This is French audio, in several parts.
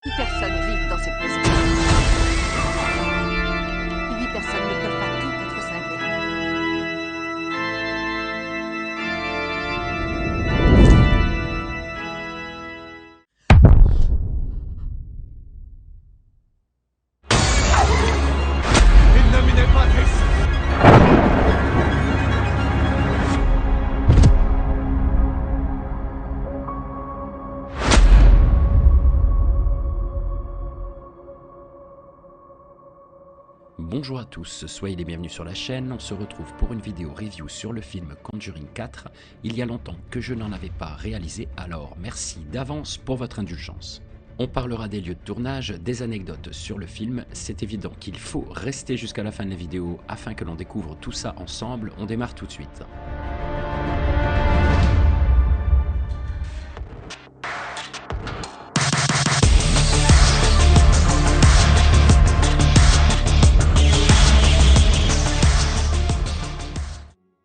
8 personnes vivent dans cette maison. 8 personnes ne peuvent pas toutes être cinglées. In nomine Patris! Bonjour à tous, soyez les bienvenus sur la chaîne, on se retrouve pour une vidéo review sur le film Conjuring 4. Il y a longtemps que je n'en avais pas réalisé, alors merci d'avance pour votre indulgence. On parlera des lieux de tournage, des anecdotes sur le film, c'est évident qu'il faut rester jusqu'à la fin de la vidéo afin que l'on découvre tout ça ensemble, on démarre tout de suite.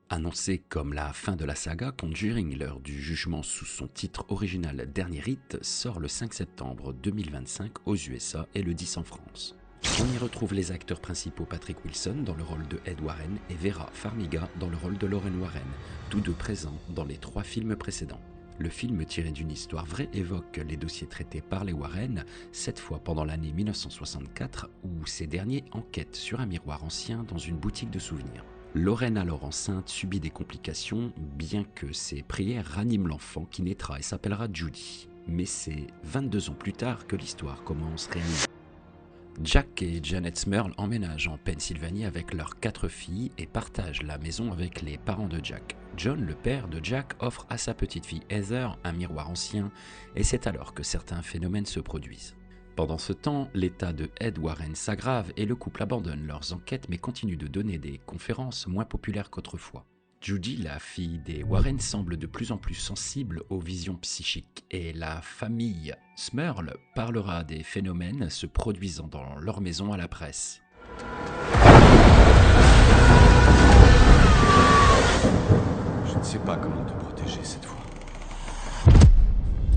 Annoncé comme la fin de la saga, Conjuring, l'heure du jugement sous son titre original Dernier Rite, sort le 5 septembre 2025 aux USA et le 10 en France. On y retrouve les acteurs principaux Patrick Wilson dans le rôle de Ed Warren et Vera Farmiga dans le rôle de Lorraine Warren, tous deux présents dans les 3 films précédents. Le film, tiré d'une histoire vraie, évoque les dossiers traités par les Warren, cette fois pendant l'année 1964, où ces derniers enquêtent sur un miroir ancien dans une boutique de souvenirs. Lorraine, alors enceinte, subit des complications, bien que ses prières raniment l'enfant qui naîtra et s'appellera Judy. Mais c'est 22 ans plus tard que l'histoire commence réellement. Jack et Janet Smurl emménagent en Pennsylvanie avec leurs 4 filles et partagent la maison avec les parents de Jack. John, le père de Jack, offre à sa petite fille Heather un miroir ancien et c'est alors que certains phénomènes se produisent. Pendant ce temps, l'état de Ed Warren s'aggrave et le couple abandonne leurs enquêtes mais continue de donner des conférences moins populaires qu'autrefois. Judy, la fille des Warren, semble de plus en plus sensible aux visions psychiques et la famille Smurl parlera des phénomènes se produisant dans leur maison à la presse. Je ne sais pas comment te protéger cette fois.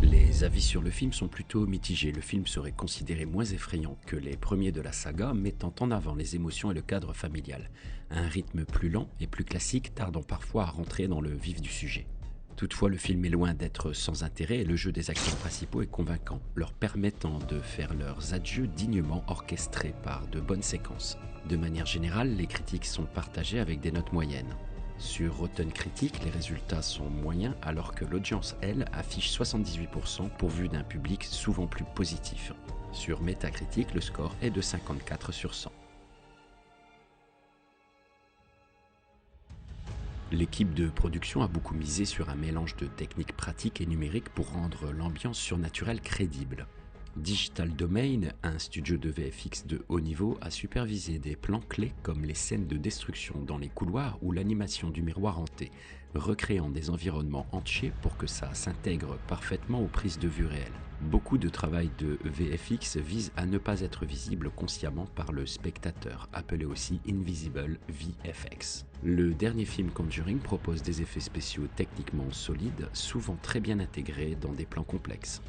Les avis sur le film sont plutôt mitigés. Le film serait considéré moins effrayant que les premiers de la saga, mettant en avant les émotions et le cadre familial. Un rythme plus lent et plus classique tardant parfois à rentrer dans le vif du sujet. Toutefois, le film est loin d'être sans intérêt et le jeu des acteurs principaux est convaincant, leur permettant de faire leurs adieux dignement orchestrés par de bonnes séquences. De manière générale, les critiques sont partagées avec des notes moyennes. Sur Rotten Critics, les résultats sont moyens alors que l'audience, elle, affiche 78% pourvu d'un public souvent plus positif. Sur Metacritic, le score est de 54 sur 100. L'équipe de production a beaucoup misé sur un mélange de techniques pratiques et numériques pour rendre l'ambiance surnaturelle crédible. Digital Domain, un studio de VFX de haut niveau, a supervisé des plans clés comme les scènes de destruction dans les couloirs ou l'animation du miroir hanté, recréant des environnements entiers pour que ça s'intègre parfaitement aux prises de vue réelles. Beaucoup de travail de VFX vise à ne pas être visible consciemment par le spectateur, appelé aussi Invisible VFX. Le dernier film Conjuring propose des effets spéciaux techniquement solides, souvent très bien intégrés dans des plans complexes.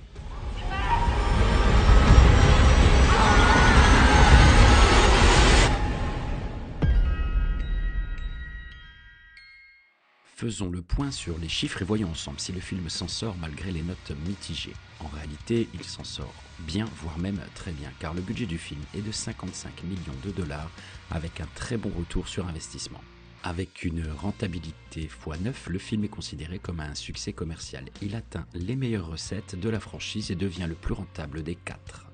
Faisons le point sur les chiffres et voyons ensemble si le film s'en sort malgré les notes mitigées. En réalité, il s'en sort bien, voire même très bien, car le budget du film est de 55 millions de dollars avec un très bon retour sur investissement. Avec une rentabilité x9, le film est considéré comme un succès commercial. Il atteint les meilleures recettes de la franchise et devient le plus rentable des 4.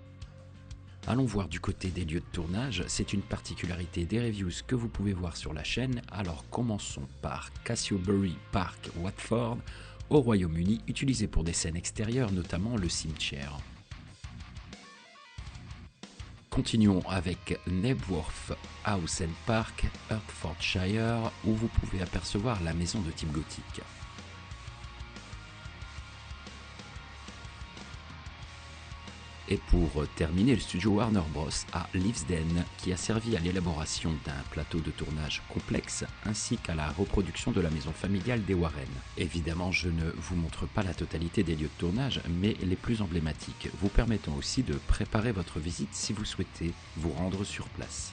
Allons voir du côté des lieux de tournage, c'est une particularité des reviews que vous pouvez voir sur la chaîne, alors commençons par Castlebury Park, Watford, au Royaume-Uni, utilisé pour des scènes extérieures, notamment le cimetière. Continuons avec Knebworth House and Park, Hertfordshire, où vous pouvez apercevoir la maison de type gothique. Et pour terminer, le studio Warner Bros. A Leavesden, qui a servi à l'élaboration d'un plateau de tournage complexe ainsi qu'à la reproduction de la maison familiale des Warren. Évidemment, je ne vous montre pas la totalité des lieux de tournage, mais les plus emblématiques, vous permettant aussi de préparer votre visite si vous souhaitez vous rendre sur place.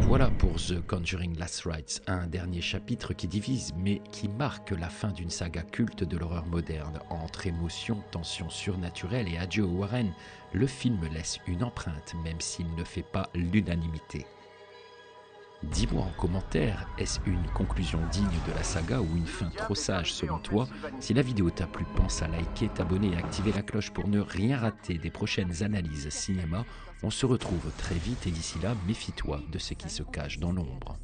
Voilà pour The Conjuring Last Rites, un dernier chapitre qui divise mais qui marque la fin d'une saga culte de l'horreur moderne. Entre émotion, tension surnaturelle et adieu aux Warren, le film laisse une empreinte même s'il ne fait pas l'unanimité. Dis-moi en commentaire, est-ce une conclusion digne de la saga ou une fin trop sage selon toi? Si la vidéo t'a plu, pense à liker, t'abonner et activer la cloche pour ne rien rater des prochaines analyses cinéma. On se retrouve très vite et d'ici là, méfie-toi de ce qui se cache dans l'ombre.